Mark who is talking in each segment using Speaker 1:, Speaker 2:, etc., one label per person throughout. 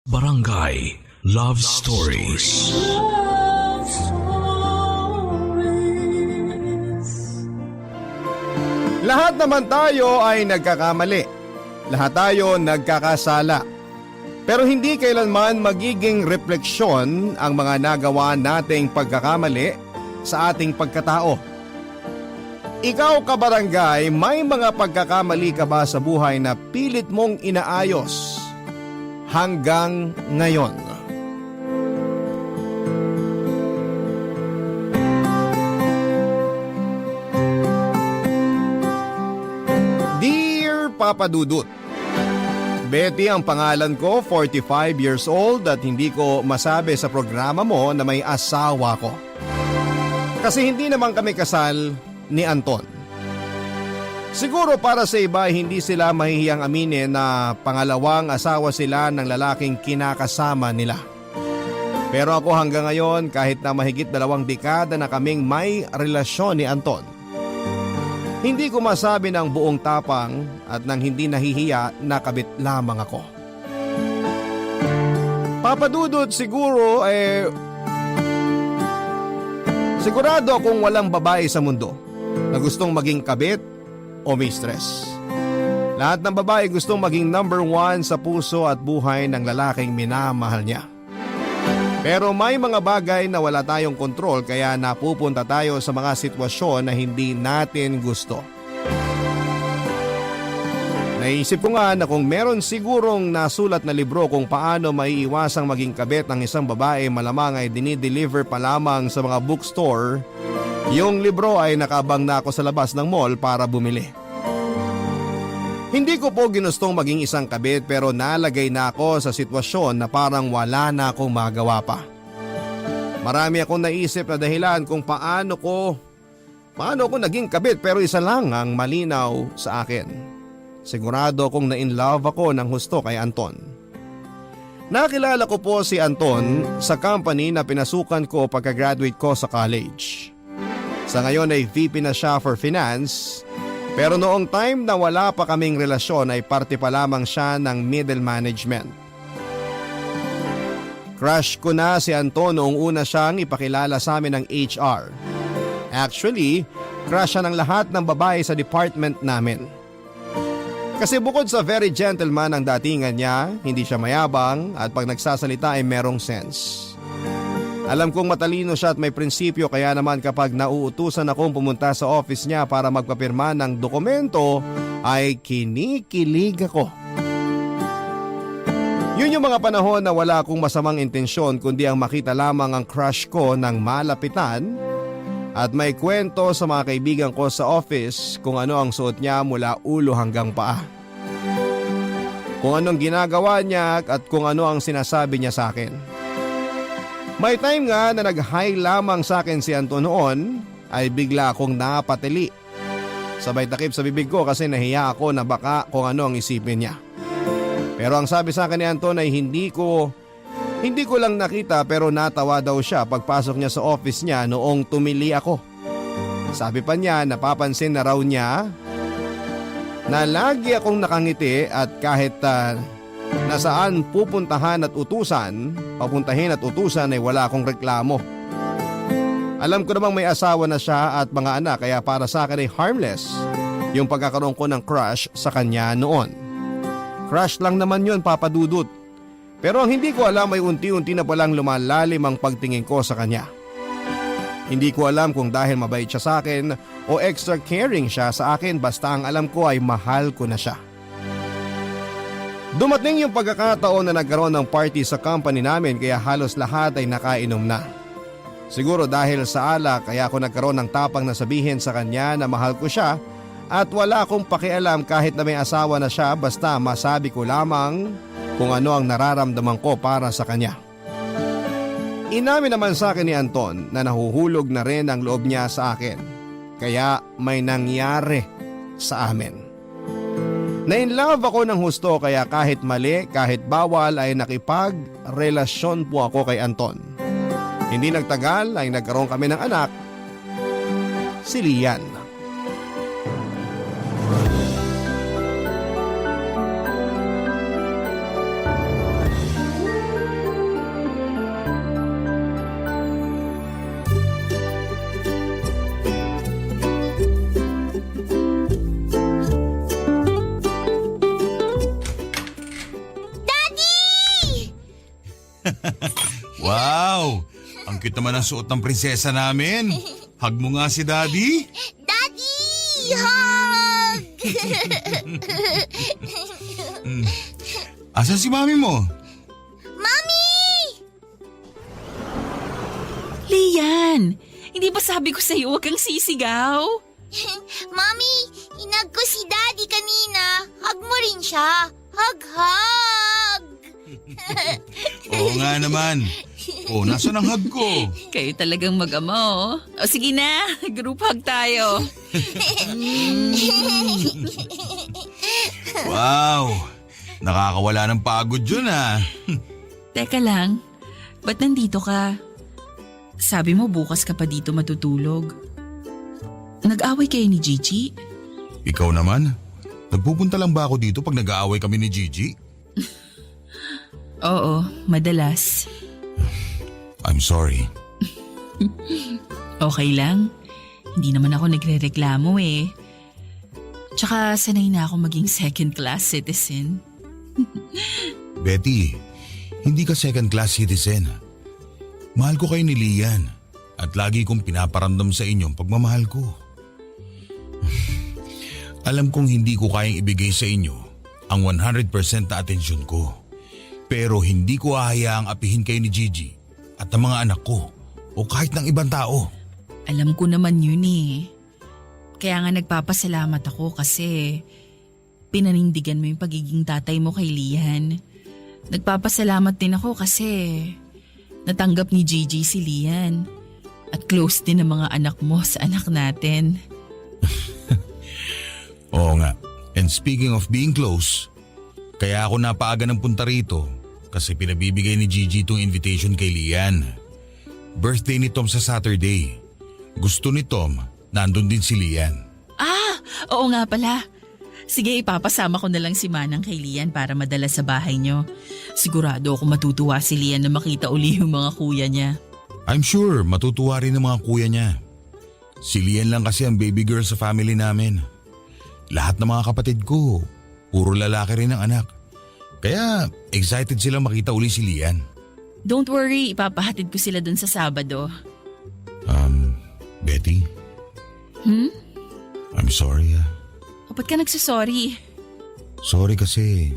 Speaker 1: Barangay Love Stories.
Speaker 2: Love Stories.
Speaker 3: Lahat naman tayo ay nagkakamali. Lahat tayo nagkakasala. Pero hindi kailanman magiging refleksyon ang mga nagawa nating pagkakamali sa ating pagkatao. Ikaw kabarangay, may mga pagkakamali ka ba sa buhay na pilit mong inaayos hanggang ngayon? Dear Papa Dudut, Betty ang pangalan ko, 45 years old at hindi ko masabi sa programa mo na may asawa ko. Kasi hindi naman kami kasal ni Anton. Siguro para sa iba hindi sila mahihiyang aminin na pangalawang asawa sila ng lalaking kinakasama nila. Pero ako hanggang ngayon kahit na mahigit 2 dekada na kaming may relasyon ni Anton, hindi ko masabi ng buong tapang at nang hindi nahihiya na kabit lamang ako. Papadudod siguro sigurado akong walang babae sa mundo na gustong maging kabit o mistress. Lahat ng babae gustong maging number 1 sa puso at buhay ng lalaking minamahal niya. Pero may mga bagay na wala tayong kontrol kaya napupunta tayo sa mga sitwasyon na hindi natin gusto. Naisip ko nga na kung meron sigurong nasulat na libro kung paano maiiwasang maging kabit ng isang babae, malamang ay dinideliver pa lamang sa mga bookstore. Yung libro ay nakabang na ako sa labas ng mall para bumili. Hindi ko po ginustong maging isang kabit pero nalagay na ako sa sitwasyon na parang wala na akong magawa pa. Marami akong naisip na dahilan kung paano ko naging kabit pero isa lang ang malinaw sa akin. Sigurado akong na-inlove ako ng husto kay Anton. Nakilala ko po si Anton sa company na pinasukan ko pagka-graduate ko sa college. Sa ngayon ay VP na siya for finance. Pero noong time na wala pa kaming relasyon ay parte pa lamang siya ng middle management. Crush ko na si Anton noong una siyang ipakilala sa amin ng HR. Actually, crush siya ng lahat ng babae sa department namin. Kasi bukod sa very gentleman ang datingan niya, hindi siya mayabang at pag nagsasalita ay merong sense. Alam kong matalino siya at may prinsipyo kaya naman kapag nauutusan akong pumunta sa office niya para magpapirma ng dokumento ay kinikilig ako. Yun yung mga panahon na wala akong masamang intensyon kundi ang makita lamang ang crush ko ng malapitan at may kwento sa mga kaibigan ko sa office kung ano ang suot niya mula ulo hanggang paa. Kung anong ginagawa niya at kung ano ang sinasabi niya sa akin. May time nga na nag-hi lamang sa akin si Anton noon ay bigla akong napatili. Sabay takip sa bibig ko kasi nahiya ako na baka kung ano ang isipin niya. Pero ang sabi sa akin ni Anton ay hindi ko lang nakita pero natawa daw siya pagpasok niya sa office niya noong tumili ako. Sabi pa niya napapansin na raw niya na lagi akong nakangiti at kahit nasaan papuntahin at utusan ay wala akong reklamo. Alam ko namang may asawa na siya at mga anak kaya para sa akin ay harmless yung pagkakaroon ko ng crush sa kanya noon. Crush lang naman yun, Papa Dudut. Pero ang hindi ko alam ay unti-unti na palang lumalalim ang pagtingin ko sa kanya. Hindi ko alam kung dahil mabait siya sa akin o extra caring siya sa akin basta ang alam ko ay mahal ko na siya. Dumating yung pagkakataon na nagkaroon ng party sa company namin kaya halos lahat ay nakainom na. Siguro dahil sa alak kaya ako nagkaroon ng tapang na sabihin sa kanya na mahal ko siya at wala akong pakialam kahit na may asawa na siya basta masabi ko lamang kung ano ang nararamdaman ko para sa kanya. Inamin naman sa akin ni Anton na nahuhulog na rin ang loob niya sa akin. Kaya may nangyari sa amin. Na-inlove ako ng husto kaya kahit mali, kahit bawal ay nakipagrelasyon po ako kay Anton. Hindi nagtagal ay nagkaroon kami ng anak, si Lian.
Speaker 4: Wow! Ang cute naman ang suot ng prinsesa namin. Hug mo nga si Daddy.
Speaker 5: Daddy! Hug!
Speaker 4: Asan si Mami mo?
Speaker 5: Mami!
Speaker 2: Lian, hindi ba sabi ko sa'yo huwag kang sisigaw?
Speaker 5: Mami, inag ko si Daddy kanina. Hug mo rin siya. Hug, hug!
Speaker 4: Oo nga naman. Nasaan ang hug ko?
Speaker 2: Kayo talagang mag-ama oh. O sige na, group hug tayo.
Speaker 4: Wow! Nakakawala ng pagod yun ah.
Speaker 2: Teka lang, ba't nandito ka? Sabi mo bukas ka pa dito matutulog. Nag-away kayo ni Gigi?
Speaker 4: Ikaw naman? Nagpupunta lang ba ako dito pag nag-aaway kami ni Gigi?
Speaker 2: Oo, madalas.
Speaker 4: I'm sorry.
Speaker 2: Okay lang. Hindi naman ako nagre-reklamo eh. Tsaka sanay na ako maging second class citizen.
Speaker 4: Betty, hindi ka second class citizen. Mahal ko kayo ni Lian at lagi kong pinaparamdam sa inyong pagmamahal ko. Alam kong hindi ko kayang ibigay sa inyo ang 100% na atensyon ko. Pero hindi ko hahayaang apihin kayo ni Gigi at ang mga anak ko o kahit ng ibang tao.
Speaker 2: Alam ko naman yun eh. Kaya nga nagpapasalamat ako kasi pinanindigan mo yung pagiging tatay mo kay Lian. Nagpapasalamat din ako kasi natanggap ni Gigi si Lian at close din ang mga anak mo sa anak natin.
Speaker 4: Oo nga. And speaking of being close, kaya ako napaaga ng punta rito kasi pinabibigay ni Gigi itong invitation kay Lian. Birthday ni Tom sa Saturday. Gusto ni Tom, nandun din si Lian.
Speaker 2: Ah, oo nga pala. Sige, ipapasama ko na lang si Manang kay Lian para madala sa bahay nyo. Sigurado ako matutuwa si Lian na makita uli yung mga kuya niya.
Speaker 4: I'm sure matutuwa rin ang mga kuya niya. Si Lian lang kasi ang baby girl sa family namin. Lahat ng mga kapatid ko, puro lalaki rin ang anak. Kaya excited sila makita uli si Lian.
Speaker 2: Don't worry, ipapahatid ko sila dun sa Sabado.
Speaker 4: Betty? I'm sorry ah.
Speaker 2: O ba't ka nagsasorry?
Speaker 4: Sorry kasi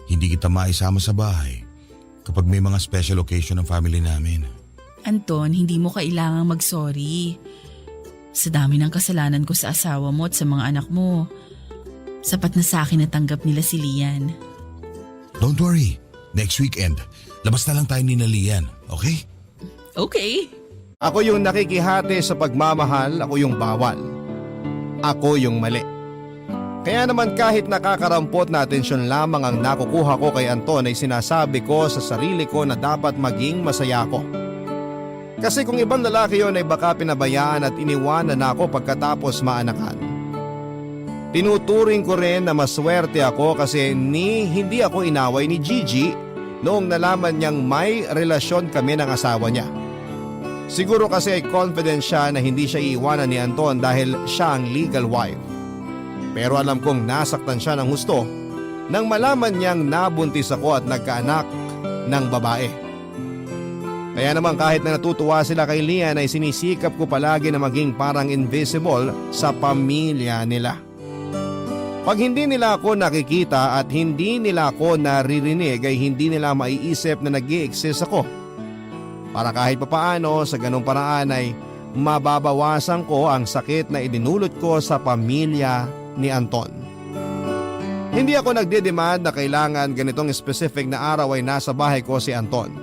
Speaker 4: hindi kita maisama sa bahay kapag may mga special occasion ng family namin.
Speaker 2: Anton, hindi mo kailangang mag-sorry. Sa dami ng kasalanan ko sa asawa mo at sa mga anak mo, sapat na sa akin na tanggap nila si Lian.
Speaker 4: Don't worry. Next weekend, labas na lang tayo ni Lian, okay?
Speaker 2: Okay.
Speaker 3: Ako yung nakikihati sa pagmamahal, ako yung bawal. Ako yung mali. Kaya naman kahit nakakarampot na atensyon lamang ang nakukuha ko kay Anton ay sinasabi ko sa sarili ko na dapat maging masaya ko. Kasi kung ibang lalaki yon ay baka pinabayaan at iniwanan ako pagkatapos maanakan. Tinuturing ko rin na maswerte ako kasi hindi ako inaway ni Gigi noong nalaman niyang may relasyon kami ng asawa niya. Siguro kasi ay confident siya na hindi siya iiwanan ni Anton dahil siya ang legal wife. Pero alam kong nasaktan siya ng husto nang malaman niyang nabuntis ako at nagkaanak ng babae. Kaya naman kahit na natutuwa sila kay Lian ay sinisikap ko palagi na maging parang invisible sa pamilya nila. Pag hindi nila ako nakikita at hindi nila ako naririnig ay hindi nila maiisip na nag-i-exist ako. Para kahit papaano sa ganong paraan ay mababawasan ko ang sakit na idinulot ko sa pamilya ni Anton. Hindi ako nagdedemand na kailangan ganitong specific na araw ay nasa bahay ko si Anton.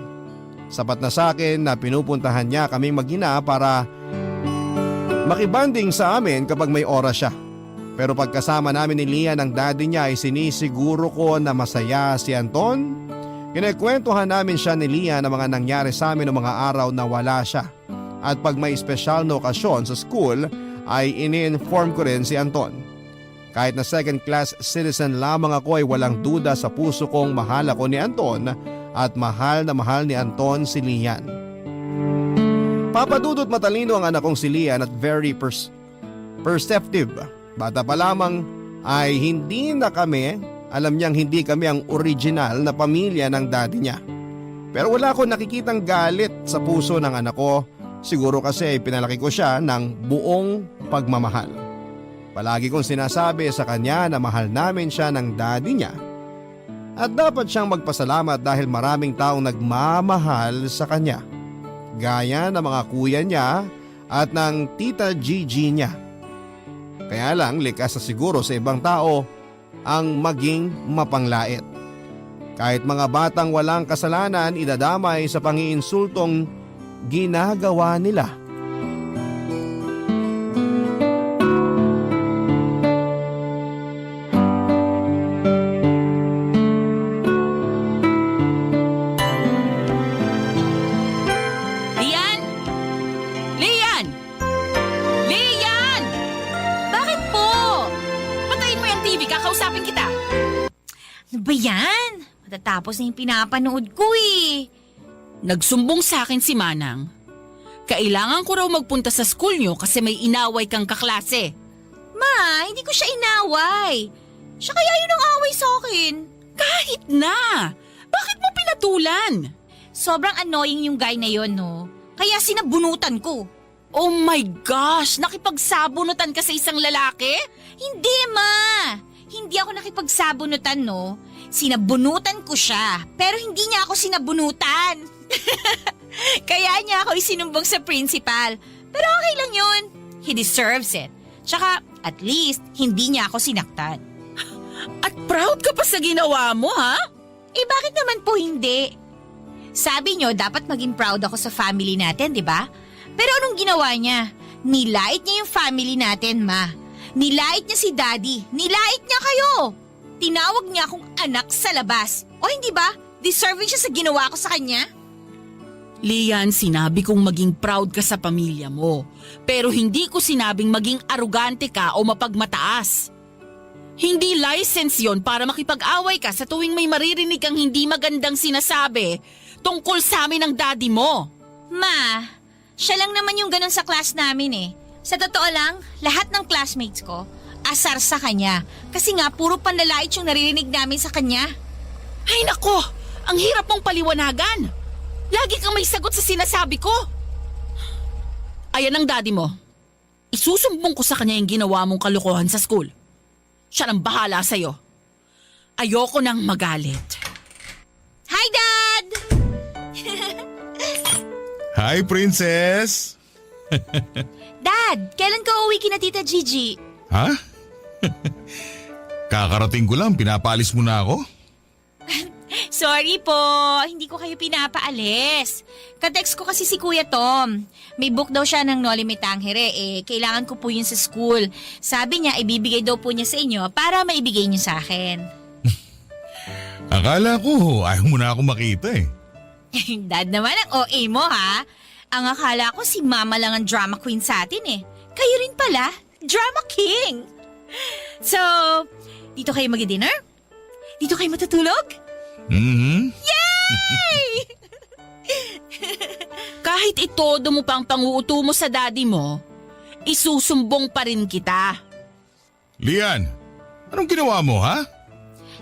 Speaker 3: Sapat na sa akin na pinupuntahan niya kaming mag-ina para makibanding sa amin kapag may oras siya. Pero pagkasama namin ni Lian ang daddy niya ay sinisiguro ko na masaya si Anton. Kinekwentuhan namin siya ni Lian ang mga nangyari sa amin noong mga araw na wala siya. At pag may espesyal na okasyon sa school ay ini-inform ko rin si Anton. Kahit na second class citizen lamang ako ay walang duda sa puso kong mahal ako ni Anton at mahal na mahal ni Anton si Lian. Papadudot matalino ang anak kong si Lian at very perceptive. Bata pa lamang ay hindi na kami, alam niyang hindi kami ang original na pamilya ng daddy niya. Pero wala akong nakikitang galit sa puso ng anak ko. Siguro kasi pinalaki ko siya ng buong pagmamahal. Palagi kong sinasabi sa kanya na mahal namin siya ng daddy niya. At dapat siyang magpasalamat dahil maraming taong nagmamahal sa kanya. Gaya ng mga kuya niya at ng tita Gigi niya. Kaya lang likas na siguro sa ibang tao ang maging mapanglait. Kahit mga batang walang kasalanan idadamay sa pangiinsultong ginagawa nila.
Speaker 2: Lian! Lian! Lian!
Speaker 5: Bakit po?
Speaker 2: Patayin mo yung TV, kakausapin kita.
Speaker 5: Ano ba yan? Matatapos na yung pinapanood ko eh.
Speaker 2: Nagsumbong sa akin si Manang. Kailangan ko raw magpunta sa school nyo kasi may inaway kang kaklase.
Speaker 5: Ma, hindi ko siya inaway. Siya kaya yun ang away sa akin.
Speaker 2: Kahit na! Bakit mo pinatulan?
Speaker 5: Sobrang annoying yung guy na yon, no? Kaya sinabunutan ko.
Speaker 2: Oh my gosh! Nakipagsabunutan ka sa isang lalaki?
Speaker 5: Hindi, ma! Hindi ako nakipagsabunutan, no? Sinabunutan ko siya, pero hindi niya ako sinabunutan. Kaya niya ako isinumbong sa principal. Pero okay lang yun. He deserves it. Tsaka, at least, hindi niya ako sinaktan.
Speaker 2: At proud ka pa sa ginawa mo, ha?
Speaker 5: Eh, bakit naman po hindi? Sabi niyo, dapat maging proud ako sa family natin, di ba? Pero anong ginawa niya? Nilait niya yung family natin, ma. Nilait niya si daddy. Nilait niya kayo. Tinawag niya akong anak sa labas. O hindi ba? Deserving siya sa ginawa ko sa kanya?
Speaker 2: Lian, sinabi kong maging proud ka sa pamilya mo. Pero hindi ko sinabing maging arugante ka o mapagmataas. Hindi license yon para makipag-away ka sa tuwing may maririnig kang hindi magandang sinasabi tungkol sa amin ng daddy mo.
Speaker 5: Ma, siya lang naman yung ganun sa class namin eh. Sa totoo lang, lahat ng classmates ko, asar sa kanya. Kasi nga, puro panlalait yung naririnig namin sa kanya.
Speaker 2: Ay nako, ang hirap mong paliwanagan. Lagi kang may sagot sa sinasabi ko. Ayan ang daddy mo. Isusumbong ko sa kanya yung ginawa mong kalokohan sa school. Siya nang bahala sa'yo. Ayoko nang magalit.
Speaker 5: Hi, Dad!
Speaker 4: Hi, Princess!
Speaker 5: Dad, kailan ka uwi kina Tita Gigi?
Speaker 4: Ha? Kakarating ko lang, pinapaalis mo na ako?
Speaker 5: Sorry po, hindi ko kayo pinapaalis. Katext ko kasi si Kuya Tom. May book daw siya ng Noli Me Tangere kailangan ko po yun sa school. Sabi niya, ibibigay daw po niya sa inyo para maibigay niyo sa akin.
Speaker 4: Akala ko, ayaw mo na ako makita eh.
Speaker 5: Dad naman ang OA mo ha. Ang akala ko si Mama lang ang drama queen sa atin eh. Kayo rin pala, drama king. So, dito kayo mag-dinner? Dito kayo matutulog?
Speaker 4: Mhm.
Speaker 5: Yay!
Speaker 2: Kahit itodo mo pang panguuto mo sa daddy mo, isusumbong pa rin kita.
Speaker 4: Lian, anong ginawa mo ha?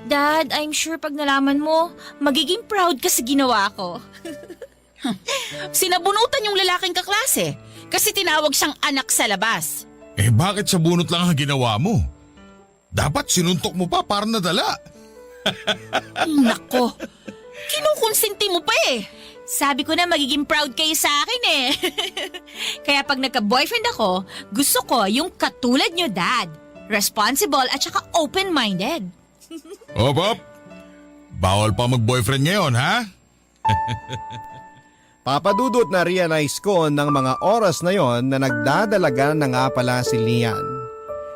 Speaker 5: Dad, I'm sure pag nalaman mo, magiging proud ka sa ginawa ko.
Speaker 2: Sinabunutan yung lalaking kaklase kasi tinawag siyang anak sa labas.
Speaker 4: Eh bakit sa bunot lang ang ginawa mo? Dapat sinuntok mo pa para nadala.
Speaker 2: Nako, kinukonsinti mo pa eh.
Speaker 5: Sabi ko na magiging proud kayo sa akin eh. Kaya pag nagka-boyfriend ako, gusto ko yung katulad nyo, Dad. Responsible at saka open-minded.
Speaker 4: Op. Bawal pa mag-boyfriend ngayon ha?
Speaker 3: Papadudot na realize ko ng mga oras na yon na nagdadalaga na nga pala si Lian.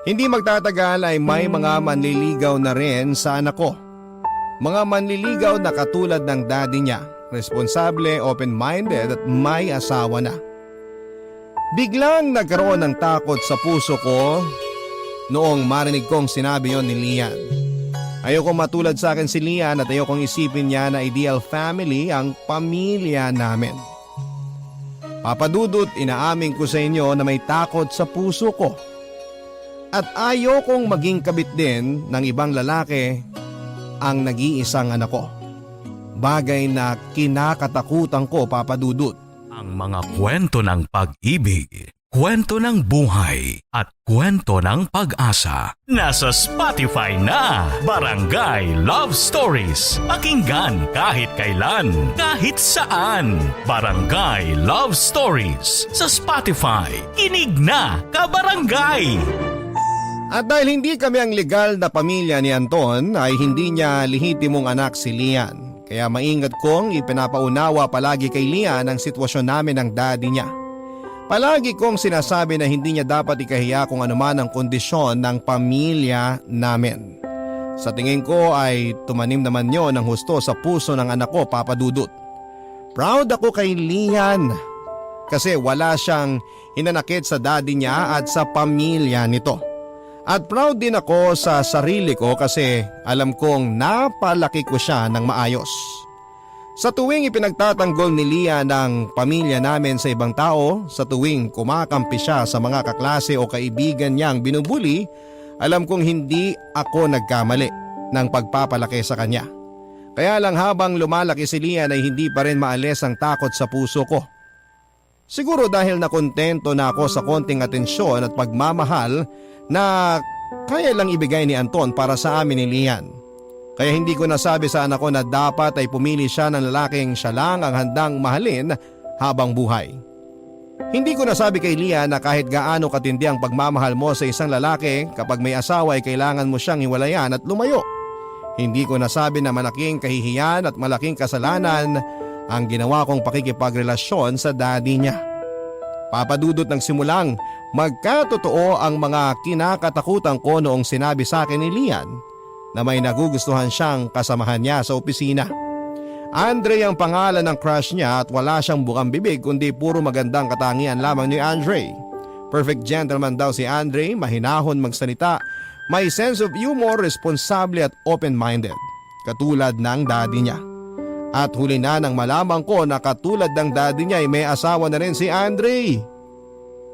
Speaker 3: Hindi magtatagal ay may mga manliligaw na rin sa anak ko. Mga manliligaw na katulad ng daddy niya, responsable, open-minded at may asawa na. Biglang nagkaroon ng takot sa puso ko noong marinig kong sinabi yon ni Lian. Ayokong matulad sa akin si Lian at ayokong isipin niya na ideal family ang pamilya namin. Papadudot, inaamin ko sa inyo na may takot sa puso ko. At ayokong maging kabit din ng ibang lalaki ang nag-iisang anak ko. Bagay na kinakatakutan ko, Papa Dudut.
Speaker 1: Ang mga kwento ng pag-ibig, kwento ng buhay at kwento ng pag-asa. Nasa Spotify na, Barangay Love Stories. Pakinggan kahit kailan, kahit saan. Barangay Love Stories sa Spotify. Kinig na, kabarangay!
Speaker 3: At dahil hindi kami ang legal na pamilya ni Anton ay hindi niya lehitimong anak si Lian. Kaya maingat kong ipinapaunawa palagi kay Lian ang sitwasyon namin ng daddy niya. Palagi kong sinasabi na hindi niya dapat ikahiya kung anuman ang kondisyon ng pamilya namin. Sa tingin ko ay tumanim naman yon ng husto sa puso ng anak ko, Papa Dudut. Proud ako kay Lian kasi wala siyang hinanakit sa daddy niya at sa pamilya nito. At proud din ako sa sarili ko kasi alam kong napalaki ko siya ng maayos. Sa tuwing ipinagtatanggol ni Lia ng pamilya namin sa ibang tao, sa tuwing kumakampi siya sa mga kaklase o kaibigan niyang binubuli, alam kong hindi ako nagkamali ng pagpapalaki sa kanya. Kaya lang habang lumalaki si Lia ay hindi pa rin maalis ang takot sa puso ko. Siguro dahil nakontento na ako sa konting atensyon at pagmamahal na kaya lang ibigay ni Anton para sa amin ni Lian. Kaya hindi ko nasabi sa anak ko na dapat ay pumili siya ng lalaking siya lang ang handang mahalin habang buhay. Hindi ko nasabi kay Lian na kahit gaano katindi ang pagmamahal mo sa isang lalaki, kapag may asawa ay kailangan mo siyang hiwalayan at lumayo. Hindi ko nasabi na malaking kahihiyan at malaking kasalanan ang ginawa kong pakikipagrelasyon sa daddy niya. Papadudot ng simulang magkatotoo ang mga kinakatakutan ko noong sinabi sa akin ni Lian na may nagugustuhan siyang kasamahan niya sa opisina. Andre ang pangalan ng crush niya at wala siyang bukang bibig kundi puro magandang katangian lamang ni Andre. Perfect gentleman daw si Andre, mahinahon magsalita, may sense of humor, responsable at open-minded, katulad ng daddy niya. At huli na nang malaman ko na katulad ng daddy niya ay may asawa na rin si Andre.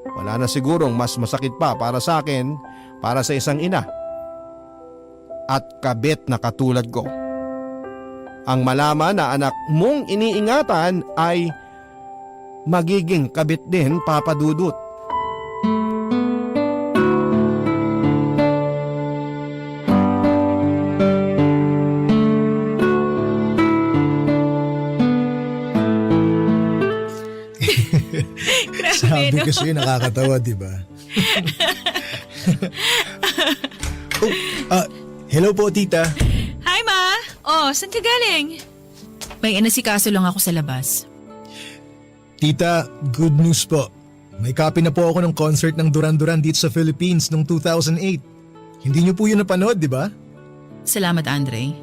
Speaker 3: Wala na sigurong mas masakit pa para sa akin, para sa isang ina at kabit na katulad ko. Ang malaman na anak mong iniingatan ay magiging kabit din, Papa Dudut.
Speaker 6: Sabi ko sa'yo, nakakatawa, di ba? Hello po, tita.
Speaker 2: Hi, Ma! Oh, saan ka galing? May inasikaso lang ako sa labas.
Speaker 6: Tita, good news po. May copy na po ako ng concert ng Duran Duran dito sa Philippines noong 2008. Hindi niyo po yun napanood, di ba?
Speaker 2: Salamat, Andre.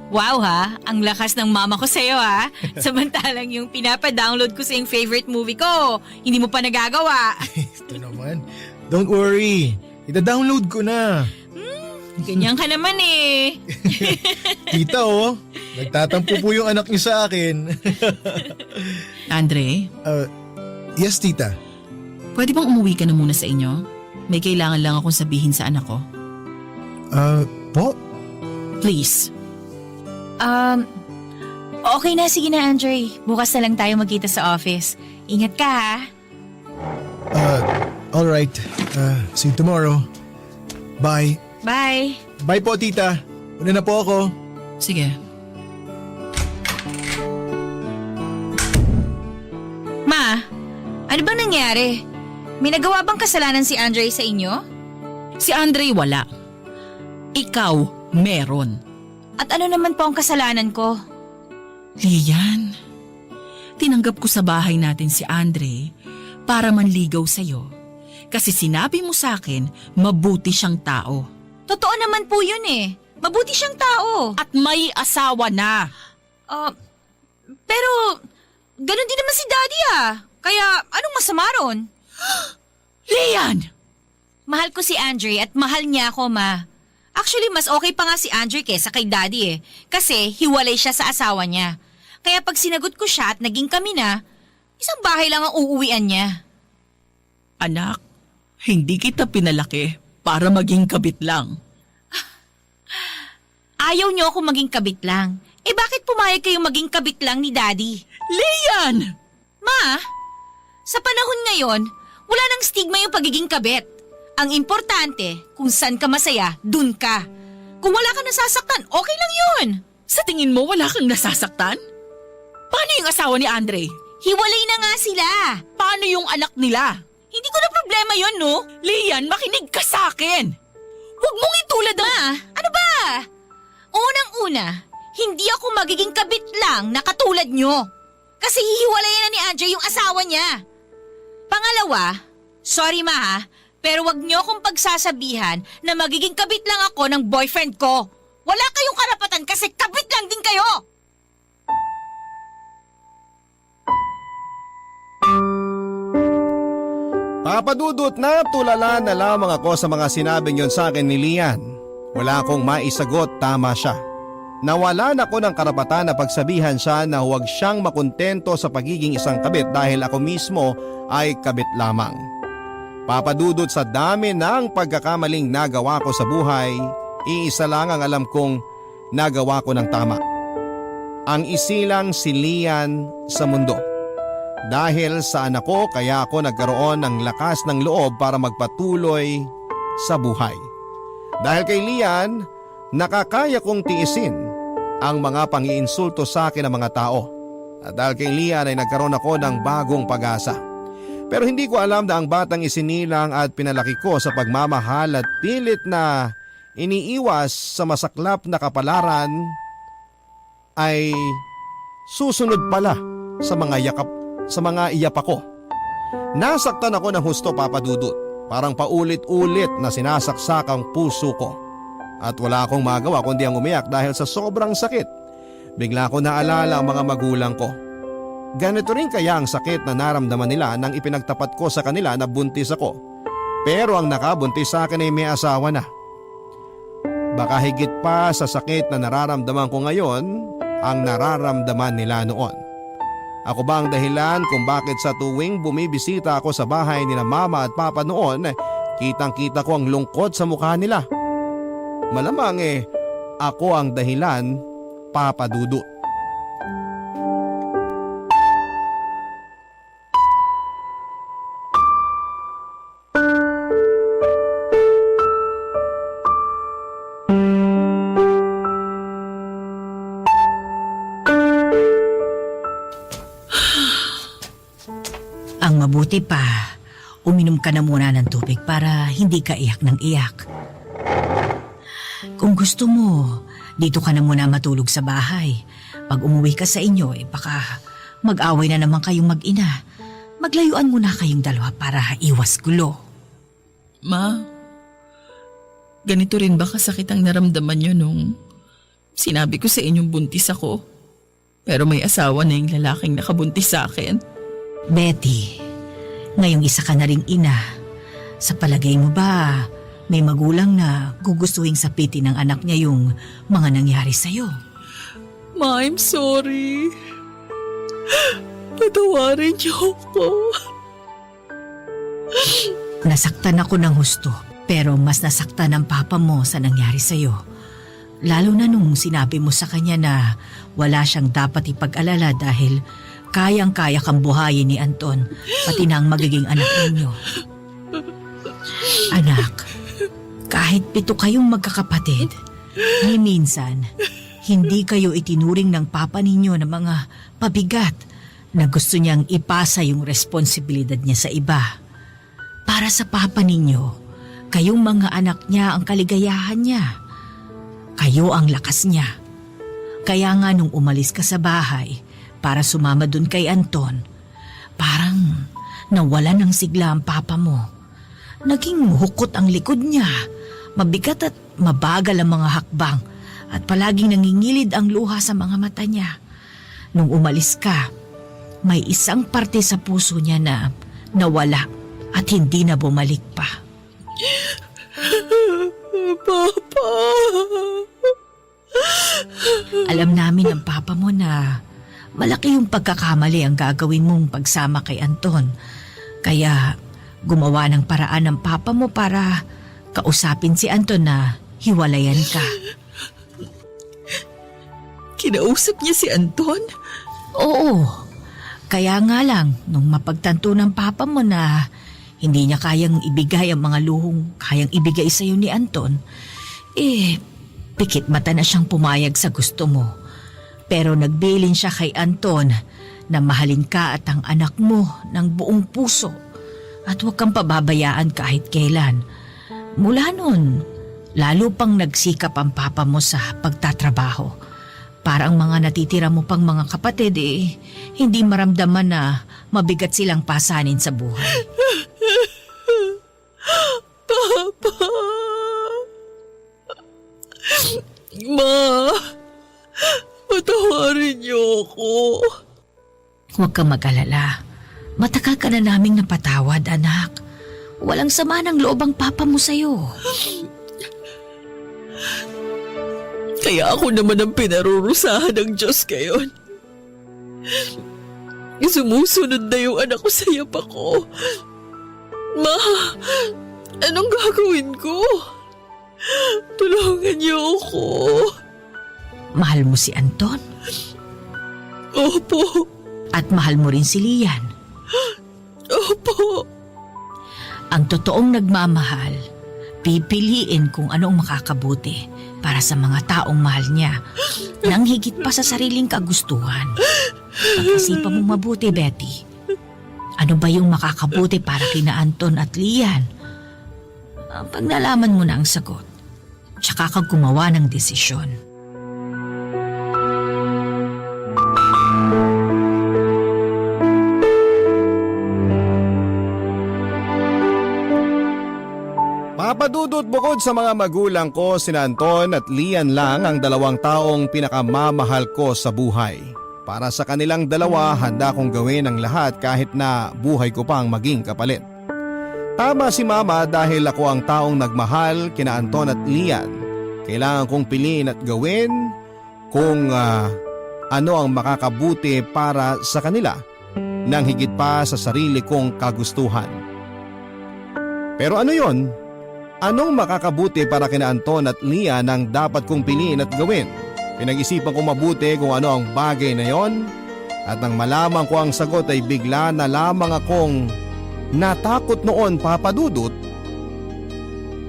Speaker 5: Wow ha, ang lakas ng mama ko sa'yo ha. Samantalang yung pinapa-download ko sa yung favorite movie ko, hindi mo pa nagagawa.
Speaker 6: Ito naman. Don't worry. Ita-download ko na.
Speaker 5: Ganyan ka naman eh.
Speaker 6: Tita oh, nagtatampo po yung anak niyo sa akin.
Speaker 2: Andre,
Speaker 6: Yes, tita.
Speaker 2: pwede bang umuwi ka na muna sa inyo? May kailangan lang akong sabihin sa anak ko.
Speaker 6: Po?
Speaker 2: Please.
Speaker 5: Okay na, sige na Andre. Bukas na lang tayo magkita sa office. Ingat ka ha.
Speaker 6: Alright. See you tomorrow. Bye.
Speaker 5: Bye.
Speaker 6: Bye po, tita. Una na po ako.
Speaker 2: Sige.
Speaker 5: Ma, ano bang nangyari? May nagawa bang kasalanan si Andre sa inyo?
Speaker 2: Si Andre wala. Ikaw meron.
Speaker 5: At ano naman po ang kasalanan ko?
Speaker 2: Lian, tinanggap ko sa bahay natin si Andre para manligaw sa'yo. Kasi sinabi mo sa akin, mabuti siyang tao.
Speaker 5: Totoo naman po yun eh. Mabuti siyang tao.
Speaker 2: At may asawa na.
Speaker 5: Pero, ganun din naman si Daddy ah. Kaya, anong masama ron?
Speaker 2: Lian!
Speaker 5: Mahal ko si Andre at mahal niya ako, Ma. Actually, mas okay pa nga si Andre kesa kay Daddy eh. Kasi hiwalay siya sa asawa niya. Kaya pag sinagot ko siya at naging kami na, isang bahay lang ang uuwian niya.
Speaker 2: Anak, hindi kita pinalaki para maging kabit lang.
Speaker 5: Ayaw niyo ako maging kabit lang. bakit pumayag kayong maging kabit lang ni Daddy?
Speaker 2: Lian!
Speaker 5: Ma, sa panahon ngayon, wala nang stigma yung pagiging kabit. Ang importante, kung saan ka masaya, dun ka. Kung wala ka nasasaktan, okay lang yun.
Speaker 2: Sa tingin mo wala kang nasasaktan? Paano yung asawa ni Andre?
Speaker 5: Hiwalay na nga sila.
Speaker 2: Paano yung anak nila?
Speaker 5: Hindi ko na problema yun, no?
Speaker 2: Lian, makinig ka sa akin! Huwag mong itulad ang...
Speaker 5: Ma, ano ba? Unang-una, hindi ako magiging kabit lang na katulad nyo. Kasi hihiwalayan na ni Andre yung asawa niya. Pangalawa, sorry ma ha, pero wag nyo akong pagsasabihan na magiging kabit lang ako ng boyfriend ko. Wala kayong karapatan kasi kabit lang din kayo.
Speaker 3: Papadudot na tulala na lamang ako sa mga sinabing yon sa akin ni Lian. Wala akong maisagot, tama siya. Nawalan ako ng karapatan na pagsabihan siya na huwag siyang makontento sa pagiging isang kabit dahil ako mismo ay kabit lamang. Papadudot sa dami ng pagkakamaling nagawa ko sa buhay, iisa lang ang alam kong nagawa ko ng tama. Ang isilang si Lian sa mundo. Dahil sa anak ko kaya ako nagkaroon ng lakas ng loob para magpatuloy sa buhay. Dahil kay Lian, nakakaya kong tiisin ang mga pangiinsulto sa akin ng mga tao. At dahil kay Lian ay nagkaroon ako ng bagong pag-asa. Pero hindi ko alam na ang batang isinilang at pinalaki ko sa pagmamahal at pilit na iniiwas sa masaklap na kapalaran ay susunod pala sa mga iyak ako. Nasaktan ako ng husto, Papa Dudut. Parang paulit-ulit na sinasaksak ang puso ko. At wala akong magawa kundi ang umiyak dahil sa sobrang sakit. Bigla ko naalala ang mga magulang ko. Ganito rin kaya ang sakit na naramdaman nila nang ipinagtapat ko sa kanila na buntis ako. Pero ang nakabuntis sa akin ay may asawa na. Baka higit pa sa sakit na nararamdaman ko ngayon ang nararamdaman nila noon. Ako ba ang dahilan kung bakit sa tuwing bumibisita ako sa bahay nila mama at papa noon, kitang-kita ko ang lungkot sa mukha nila? Malamang ako ang dahilan, Papa Dudut.
Speaker 5: Ang mabuti pa, uminom ka na muna ng tubig para hindi ka iyak ng iyak. Kung gusto mo, dito ka na muna matulog sa bahay. Pag umuwi ka sa inyo, baka mag-away na naman kayong mag-ina. Maglayuan muna kayong dalawa para iwas gulo.
Speaker 2: Ma, ganito rin ba kasakit ang naramdaman niyo nung sinabi ko sa inyong buntis ako? Pero may asawa na yung lalaking nakabuntis sa akin.
Speaker 5: Betty, ngayong isa ka na ring ina. Sa palagay mo ba, may magulang na gugustuhin sapitin ng anak niya yung mga nangyari sa'yo?
Speaker 2: Ma, I'm sorry. Patawarin niyo ako.
Speaker 5: Nasaktan ako ng husto, pero mas nasaktan ang papa mo sa nangyari sa'yo. Lalo na nung sinabi mo sa kanya na wala siyang dapat ipag-alala dahil kayang-kaya kang buhayin ni Anton, pati na ang magiging anak ninyo. Anak, kahit 7 kayong magkakapatid, ay minsan, hindi kayo itinuring ng papa ninyo na mga pabigat na gusto niyang ipasa yung responsibilidad niya sa iba. Para sa papa ninyo, kayong mga anak niya ang kaligayahan niya. Kayo ang lakas niya. Kaya nga nung umalis ka sa bahay para sumama dun kay Anton, parang nawala ng sigla ang papa mo. Naging hukot ang likod niya. Mabigat at mabagal ang mga hakbang at palaging nangingilid ang luha sa mga mata niya. Nung umalis ka, may isang parte sa puso niya na nawala at hindi na bumalik pa.
Speaker 2: Papa!
Speaker 5: Alam namin ng papa mo na malaki yung pagkakamali ang gagawin mong pagsama kay Anton. Kaya gumawa ng paraan ng papa mo para kausapin si Anton na hiwalayan ka.
Speaker 2: Kinausap niya si Anton?
Speaker 5: Oo. Kaya nga lang, nung mapagtanto ng papa mo na hindi niya kayang ibigay ang mga luhong kayang ibigay sa'yo ni Anton, pikit mata na siyang pumayag sa gusto mo. Pero nagbilin siya kay Anton na mahalin ka at ang anak mo ng buong puso at huwag kang pababayaan kahit kailan. Mula nun, lalo pang nagsikap ang papa mo sa pagtatrabaho. Para ang mga natitira mo pang mga kapatid hindi maramdaman na mabigat silang pasanin sa buhay.
Speaker 2: Papa! Ma! Patawarin niyo ako.
Speaker 5: Huwag kang mag-alala. Matagal ka na naming napatawad, anak. Walang sama ng loob ang papa mo sa'yo.
Speaker 2: Kaya ako naman ang pinarurusahan ng Diyos ngayon. Sumusunod na yung anak ko sa yapak ko. Ma, anong gagawin ko? Tulungan niyo ako.
Speaker 5: Mahal mo si Anton
Speaker 2: Opo,
Speaker 5: at mahal mo rin si Lian.
Speaker 2: opo.
Speaker 5: Ang totoong nagmamahal, pipiliin kung anong makakabuti para sa mga taong mahal niya nang higit pa sa sariling kagustuhan. Pag-isipan mo mabuti, Betty. Ano ba yung makakabuti para kina Anton at Lian? Pag nalaman mo na ang sagot, tsaka ka gumawa ng desisyon.
Speaker 3: Papadudot, bukod sa mga magulang ko, sina Anton at Lian lang ang dalawang taong pinakamamahal ko sa buhay. Para sa kanilang dalawa, handa kong gawin ang lahat kahit na buhay ko pang maging kapalit. Tama si Mama dahil ako ang taong nagmahal kina Anton at Lian. Kailangan kong piliin at gawin kung ano ang makakabuti para sa kanila nang higit pa sa sarili kong kagustuhan. Pero ano yon? Anong makakabuti para kina Anton at Lian ang dapat kong piliin at gawin? Pinag-isipan ko mabuti kung ano ang bagay na yon at nang malaman ko ang sagot ay bigla na lamang akong natakot noon, Papadudot,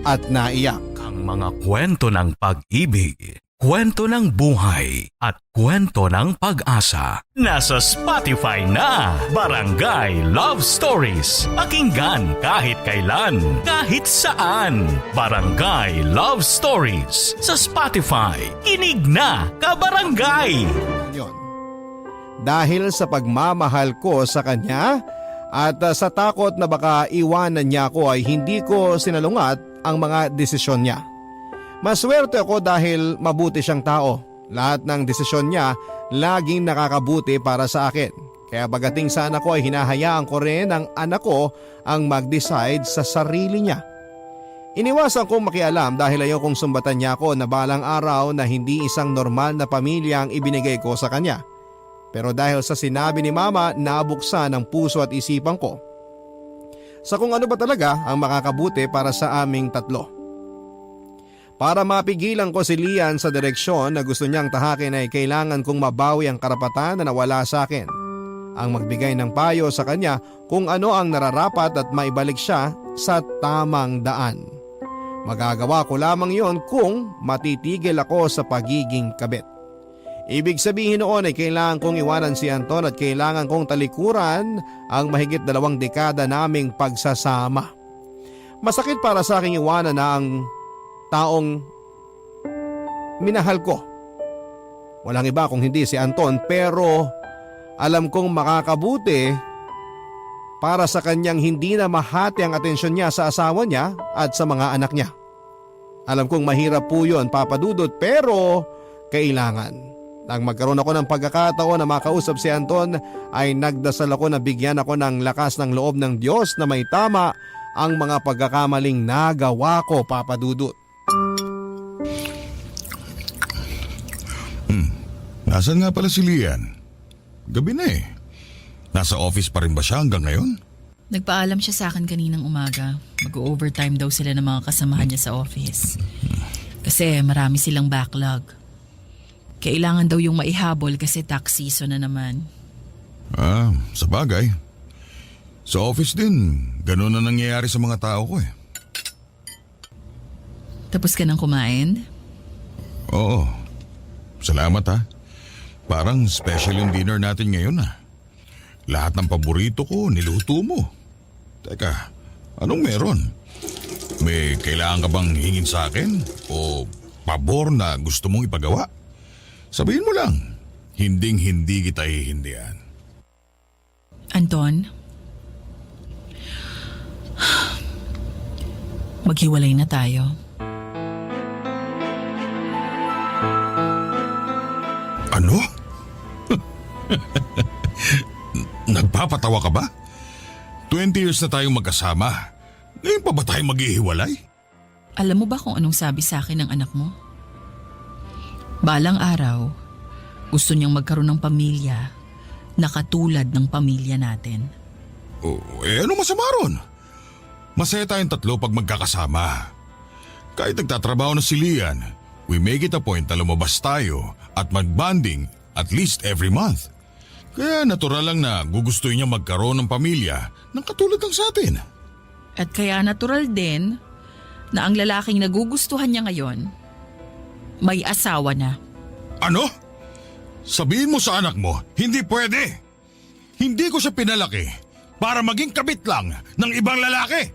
Speaker 3: at naiyak.
Speaker 1: Ang mga kwento ng pag-ibig, kwento ng buhay at kwento ng pag-asa. Nasa Spotify na, Barangay Love Stories. Pakinggan kahit kailan, kahit saan. Barangay Love Stories sa Spotify. Kinig na, kabarangay!
Speaker 3: Yon. Dahil sa pagmamahal ko sa kanya at sa takot na baka iwanan niya ako ay hindi ko sinalungat ang mga desisyon niya. Maswerte ako dahil mabuti siyang tao. Lahat ng desisyon niya laging nakakabuti para sa akin. Kaya bagating sa anak ko ay hinahayaan ko rin ang anak ko ang mag-decide sa sarili niya. Iniwasan kong makialam dahil ayokong sumbatan niya ako na balang araw na hindi isang normal na pamilya ang ibinigay ko sa kanya. Pero dahil sa sinabi ni Mama, nabuksan ang puso at isipan ko sa kung ano ba talaga ang makakabuti para sa aming tatlo. Para mapigilan ko si Lian sa direksyon na gusto niyang tahakin ay kailangan kong mabawi ang karapatan na nawala sa akin. Ang magbigay ng payo sa kanya kung ano ang nararapat at maibalik siya sa tamang daan. Magagawa ko lamang yon kung matitigil ako sa pagiging kabit. Ibig sabihin noon ay kailangan kong iwanan si Anton at kailangan kong talikuran ang mahigit 2 dekada naming pagsasama. Masakit para sa aking iwanan na ang taong minahal ko. Walang iba kung hindi si Anton, pero alam kong makakabuti para sa kanyang hindi na mahati ang atensyon niya sa asawa niya at sa mga anak niya. Alam kong mahirap po yun, Papadudot, pero kailangan. Nang magkaroon ako ng pagkakataon na makausap si Anton ay nagdasal ako na bigyan ako ng lakas ng loob ng Diyos na may tama ang mga pagkakamaling nagawa ko, Papadudot.
Speaker 4: Nasaan nga pala si Lian? Gabi na eh. Nasa office pa rin ba siya hanggang ngayon?
Speaker 2: Nagpaalam siya sa akin kaninang umaga. Mag-overtime daw sila ng mga kasamahan niya sa office. Kasi marami silang backlog. Kailangan daw yung maihabol kasi tax season na naman.
Speaker 4: Sa bagay. Sa office din, ganun na nangyayari sa mga tao ko eh.
Speaker 2: Tapos ka nang kumain?
Speaker 4: Oo. Salamat ha. Parang special yung dinner natin ngayon ah. Lahat ng paborito ko, niluto mo. Teka, anong meron? May kailangan ka bang hingin sa akin? O pabor na gusto mong ipagawa? Sabihin mo lang, hinding-hindi kita hihindihan.
Speaker 2: Anton? Maghiwalay na tayo.
Speaker 4: Ano? Nagpapatawa ka ba? 20 years na tayong magkasama. Ngayon pa ba tayo maghihiwalay?
Speaker 2: Alam mo ba kung anong sabi sa akin ng anak mo? Balang araw, gusto niyang magkaroon ng pamilya na katulad ng pamilya natin.
Speaker 4: Ano masama ron? Masaya tayong tatlo pag magkakasama. Kahit nagtatrabaho na si Lian, we make it a point na lumabas tayo at mag-bonding at least every month. Kaya natural lang na gugustuhin niya magkaroon ng pamilya ng katulad ng sa atin.
Speaker 2: At kaya natural din na ang lalaking nagugustuhan niya ngayon, may asawa na.
Speaker 4: Ano? Sabihin mo sa anak mo, hindi pwede. Hindi ko siya pinalaki para maging kabit lang ng ibang lalaki.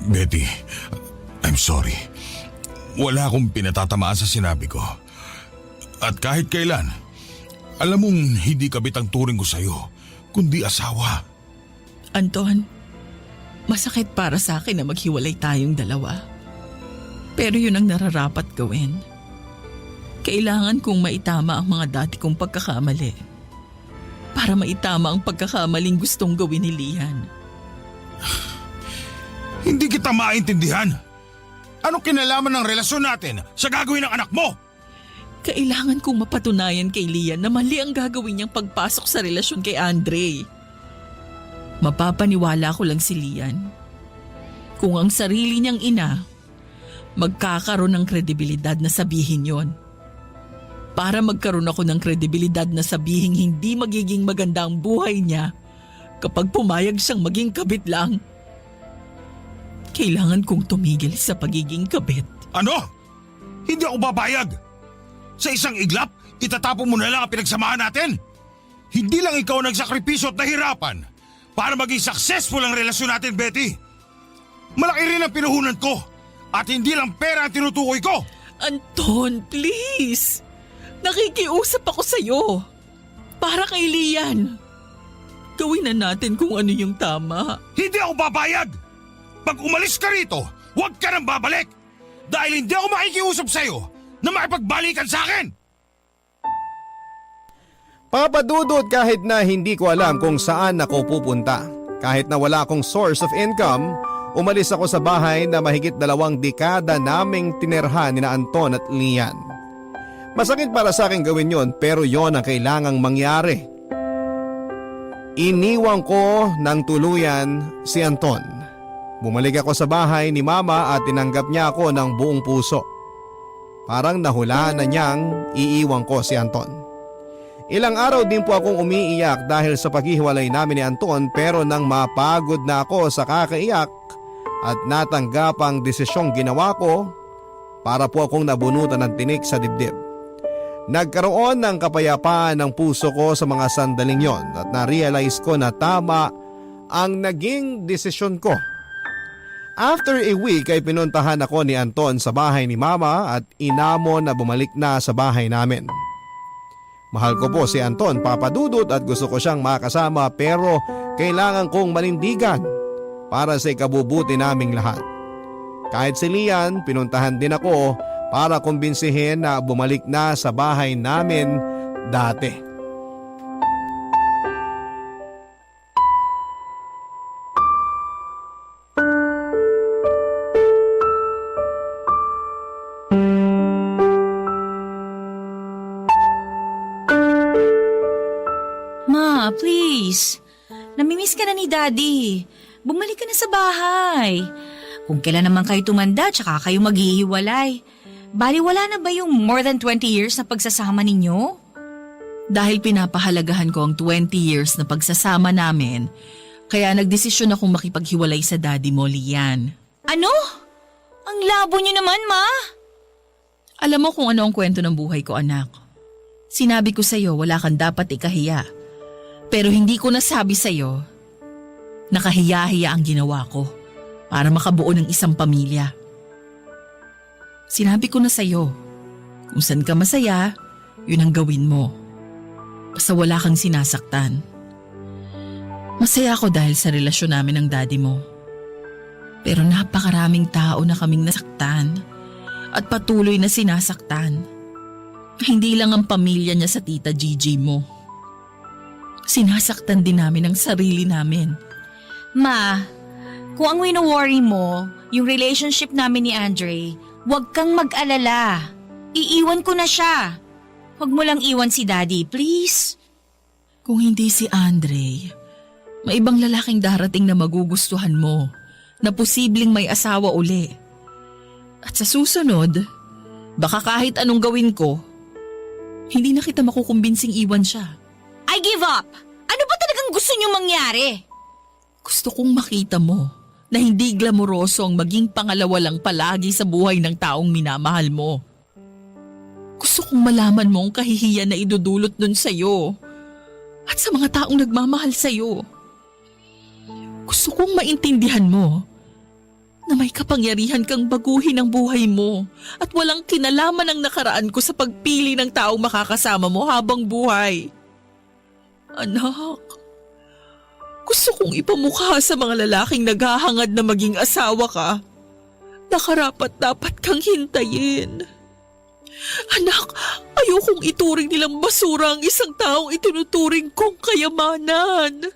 Speaker 4: Betty, I'm sorry. Wala akong pinatatamaan sa sinabi ko. At kahit kailan, alam mong hindi kabit ang turing ko sa'yo, kundi asawa.
Speaker 2: Anton, masakit para sa akin na maghiwalay tayong dalawa. Pero yun ang nararapat gawin. Kailangan kong maitama ang mga dati kong pagkakamali. Para maitama ang pagkakamaling gustong gawin ni Lian.
Speaker 4: Hindi kita maintindihan. Anong kinalaman ng relasyon natin sa gagawin ng anak mo?
Speaker 2: Kailangan kong mapatunayan kay Lian na mali ang gagawin niyang pagpasok sa relasyon kay Andre. Mapapaniwala ko lang si Lian. Kung ang sarili niyang ina, magkakaroon ng kredibilidad na sabihin yon. Para magkaroon ako ng kredibilidad na sabihin hindi magiging maganda ang buhay niya kapag pumayag siyang maging kabit lang. Kailangan kong tumigil sa pagiging kabit.
Speaker 4: Ano? Hindi ako babayag. Sa isang iglap, itatapon mo na lang ang pinagsamahan natin. Hindi lang ikaw nagsakripisyo at nahirapan para maging successful ang relasyon natin, Betty. Malaki rin ang pinuhunan ko at hindi lang pera ang tinutukoy ko.
Speaker 2: Anton, please! Nakikiusap ako sa'yo. Para kay Lian. Gawin na natin kung ano yung tama.
Speaker 4: Hindi ako babayag! Pag umalis ka rito, huwag ka nang babalik! Dahil hindi ako makikiusap sa'yo na makipagbalikan sa akin!
Speaker 3: Papadudot kahit na hindi ko alam kung saan ako pupunta. Kahit na wala akong source of income, umalis ako sa bahay na mahigit 2 dekada naming tinerhan ni na Anton at Lian. Masakit para sa akin gawin yon pero yon ang kailangang mangyari. Iniwan ko ng tuluyan si Anton. Bumalik ako sa bahay ni Mama at tinanggap niya ako ng buong puso. Parang nahulaan na niyang iiwan ko si Anton. Ilang araw din po akong umiiyak dahil sa paghihiwalay namin ni Anton pero nang mapagod na ako sa kakaiyak at natanggap ang desisyong ginawa ko, para po akong nabunutan ng tinik sa dibdib. Nagkaroon ng kapayapaan ng puso ko sa mga sandaling yon at na-realize ko na tama ang naging desisyon ko. After a week ay pinuntahan ako ni Anton sa bahay ni Mama at inamon na bumalik na sa bahay namin. Mahal ko po si Anton, papadudot, at gusto ko siyang makasama pero kailangan kong manindigan para sa ikabubuti naming lahat. Kahit si Lian, pinuntahan din ako para kumbinsihin na bumalik na sa bahay namin dati.
Speaker 5: Ma, please. Namimiss ka na ni Daddy. Bumalik ka na sa bahay. Kung kailan naman kayo tumanda, tsaka kayo maghihiwalay. Bali, wala na ba yung more than 20 years na pagsasama ninyo?
Speaker 2: Dahil pinapahalagahan ko ang 20 years na pagsasama namin, kaya nagdesisyon akong makipaghiwalay sa daddy mo, Lian.
Speaker 5: Ano? Ang labo niyo naman, Ma.
Speaker 2: Alam mo kung ano ang kwento ng buhay ko, anak. Sinabi ko sa'yo wala kang dapat ikahiya. Pero hindi ko nasabi sa'yo, nakahiya-hiya ang ginawa ko para makabuo ng isang pamilya. Sinabi ko na sa'yo, kung saan ka masaya, yun ang gawin mo. Basta wala kang sinasaktan. Masaya ako dahil sa relasyon namin ng daddy mo. Pero napakaraming tao na kaming nasaktan at patuloy na sinasaktan. Hindi lang ang pamilya niya sa tita Gigi mo. Sinasaktan din namin ang sarili namin.
Speaker 5: Ma, kung ang wino-worry mo, yung relationship namin ni Andre, huwag kang mag-alala. Iiwan ko na siya. Huwag mo lang iwan si Daddy, please.
Speaker 2: Kung hindi si Andre, may ibang lalaking darating na magugustuhan mo na posibleng may asawa uli. At sa susunod, baka kahit anong gawin ko, hindi na kita makukumbinsing iwan siya.
Speaker 5: I give up! Ano ba talagang gusto niyo mangyari?
Speaker 2: Gusto kong makita mo na hindi glamoroso ang maging pangalawa lang palagi sa buhay ng taong minamahal mo. Gusto kong malaman mo ang kahihiyan na idudulot nun sa'yo at sa mga taong nagmamahal sa'yo. Gusto kong maintindihan mo na may kapangyarihan kang baguhin ang buhay mo at walang kinalaman ang nakaraan ko sa pagpili ng taong makakasama mo habang buhay. Anak, gusto kong ipamukha sa mga lalaking naghahangad na maging asawa ka na karapat-dapat kang hintayin. Anak, ayokong ituring nilang basura ang isang taong itinuturing kong kayamanan.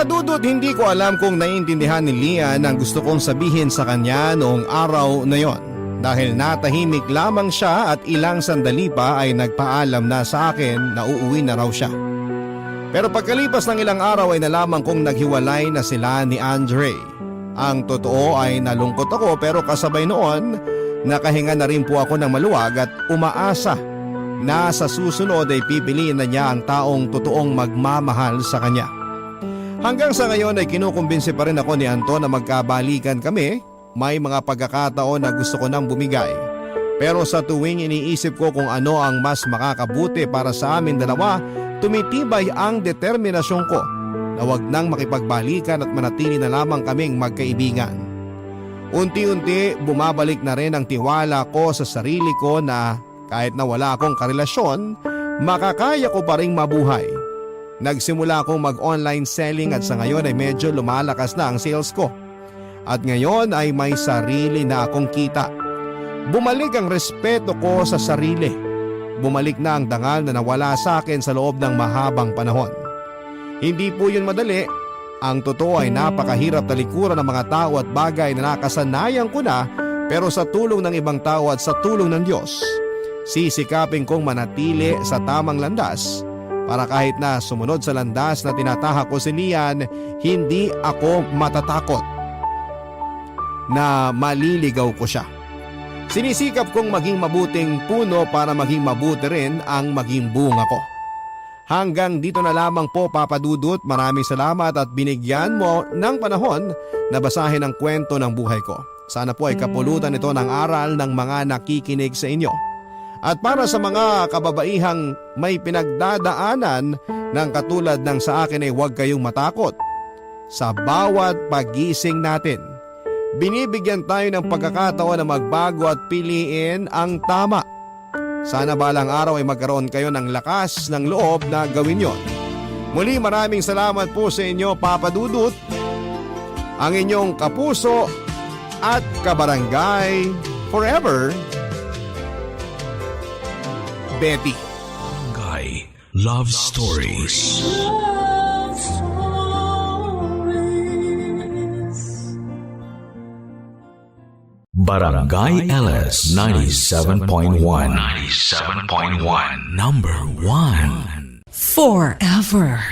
Speaker 3: Papadudot, hindi ko alam kung naiintindihan ni Lian ang gusto kong sabihin sa kanya noong araw na yon. Dahil natahimik lamang siya at ilang sandali pa ay nagpaalam na sa akin na uuwi na raw siya. Pero pagkalipas ng ilang araw ay nalaman kong naghiwalay na sila ni Andre. Ang totoo ay nalungkot ako pero kasabay noon, nakahinga na rin po ako ng maluwag at umaasa na sa susunod ay pipiliin na niya ang taong totoong magmamahal sa kanya. Hanggang sa ngayon ay kinukumbinsi pa rin ako ni Anton na magkabalikan kami. May mga pagkakataon na gusto ko nang bumigay. Pero sa tuwing iniisip ko kung ano ang mas makakabuti para sa amin dalawa, tumitibay ang determinasyon ko na wag nang makipagbalikan at manatili na lamang kaming magkaibigan. Unti-unti bumabalik na rin ang tiwala ko sa sarili ko na kahit na wala akong karelasyon, makakaya ko pa ring mabuhay. Nagsimula akong mag-online selling at sa ngayon ay medyo lumalakas na ang sales ko. At ngayon ay may sarili na akong kita. Bumalik ang respeto ko sa sarili. Bumalik na ang dangal na nawala sa akin sa loob ng mahabang panahon. Hindi po yun madali. Ang totoo ay napakahirap talikuran ng mga tao at bagay na nakasanayan ko na, pero sa tulong ng ibang tao at sa tulong ng Diyos, sisikapin kong manatili sa tamang landas. Para kahit na sumunod sa landas na tinatahak ko si Lian, hindi ako matatakot na maliligaw ko siya. Sinisikap kong maging mabuting puno para maging mabuti rin ang maging bunga ko. Hanggang dito na lamang po, Papa Dudut. Maraming salamat at binigyan mo ng panahon na basahin ang kwento ng buhay ko. Sana po ay kapulutan ito ng aral ng mga nakikinig sa inyo. At para sa mga kababaihang may pinagdadaanan ng katulad ng sa akin ay huwag kayong matakot. Sa bawat pagising natin, binibigyan tayo ng pagkakataon na magbago at piliin ang tama. Sana balang araw ay magkaroon kayo ng lakas ng loob na gawin yon. Muli maraming salamat po sa inyo, Papa Dudut, ang inyong kapuso at kabarangay forever, Betty.
Speaker 1: Barangay Love Stories. Barangay LS 97.1. 97.1. Number 1.
Speaker 2: Forever.